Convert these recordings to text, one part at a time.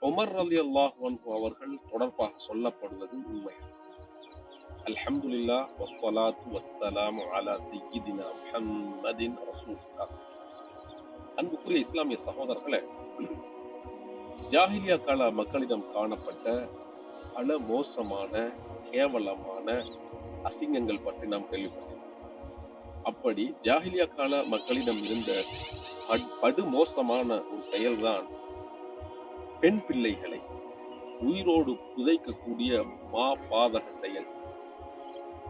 Umar ரலியல்லாஹு அன்ஹு அவர்கள் தொடர்பாக சொல்லப்படுவது உண்மை. அல்ஹம்துலில்லாஹ் வஸ்ஸலாத்து வஸ்ஸலாமு அலா சய்யிதினா முஹம்மதின் ரசூலில்லாஹ். அன்புக்குரிய இஸ்லாமிய சகோதரர்களே, ஜாஹிலியா கால மக்களிடம் காணப்பட்ட பல மோசமான கேவலமான அசிங்கங்கள் பற்றி நாம் கேள்விப்பட்டோம். அப்படி ஜாஹிலியா கால மக்களிடம் இருந்த படு மோசமான ஒரு செயல்தான் பெண் பிள்ளைகளை உயிரோடு புதைக்கக்கூடிய பாதக செயல்.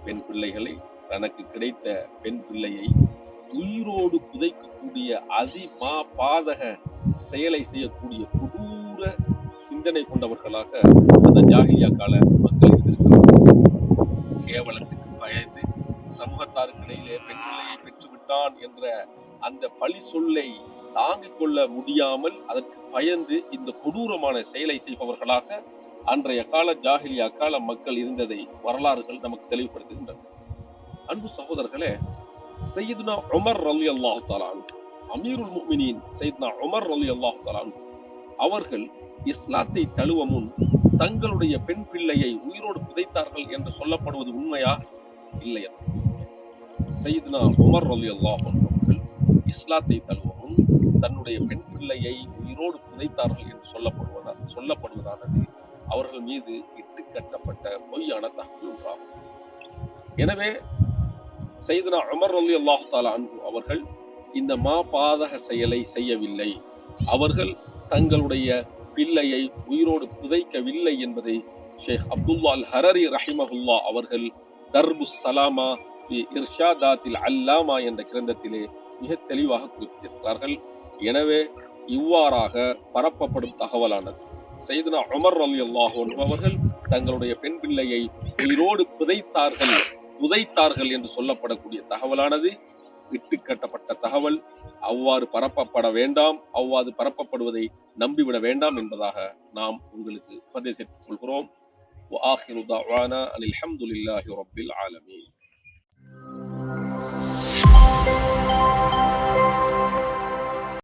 பெண் பிள்ளைகளை, தனக்கு கிடைத்த பெண் பிள்ளையை உயிரோடு புதைக்கக்கூடிய பாதக செயலை செய்யக்கூடிய கொடூர சிந்தனை கொண்டவர்களாக அந்த ஜாஹிலியா கால மக்கள் இருந்திருக்கிறார்கள். கேவலத்துக்கு பயந்து சமூகத்தாருக்கிடையிலே பெண் பிள்ளையை பெற்றுவிட்டான் என்ற அந்த பழி சொல்லை தாங்கிக் கொள்ள முடியாமல் அதற்கு பயந்து இந்த கொடூரமான செயலை செய்பவர்களாக அன்றைய கால ஜாஹிலியா கால மக்கள் இருந்ததை வரலாறுகள் நமக்கு தெளிவுபடுத்துகின்றன. அன்பு சகோதரர்களே, சையதுனா உமர் ரலியல்லாஹு தஆலா அன்ஹு, அமீருல் முஃமினீன் சையதுனா உமர் ரலியல்லாஹு தஆலா அன்ஹு அவர்கள் இஸ்லாத்தை தழுவ முன் தங்களுடைய பெண் பிள்ளையை உயிரோடு புதைத்தார்கள் என்று சொல்லப்படுவது உண்மையா இல்லையா? சையதுனா உமர் ரலியல்லாஹு அன்ஹு அவர்கள் இஸ்லாத்தை தழுவ முன் தன்னுடைய பெண் பிள்ளையை உயிரோடு புதைத்தார்கள் என்று சொல்லப்படுவதானது அவர்கள் மீது இட்டு கட்டப்பட்ட பொய்யான தகவல் ஒன்றாகும். எனவே சையதுனா உமர் ரலியல்லாஹு தஆலா அன்ஹு அவர்கள் இந்த பாதக செயலை செய்யவில்லை. அவர்கள் தங்களுடைய பிள்ளையை உயிரோடு புதைக்கவில்லை என்பதை ஷேக் அப்துல்லா அல் ஹரரி ரஹிமஹுல்லா அவர்கள் தர்புஸ் ஸலாமா ஃபி இர்ஷாதாத்தில் அல்லாமா என்ற கிரந்தத்திலே மிக தெளிவாக குறிப்பிட்டிருக்கிறார்கள். எனவே இவ்வாறாக பரப்பப்படும் தகவலானது சையதுனா உமர் ரலியல்லாஹு அன்ஹு அவர்கள் தங்களுடைய பெண் பிள்ளையை உயிரோடு புதைத்தார்கள் என்று சொல்லப்படக்கூடிய தகவலானது இட்டு கட்டப்பட்ட தகவல். அவ்வாறு பரப்பப்பட வேண்டாம், அவ்வாறு பரப்பப்படுவதை நம்பிவிட வேண்டாம் என்பதாக நாம் உங்களுக்கு உபதேசித்துக் கொள்கிறோம். وآخر دعوانا أن الحمد لله رب العالمين.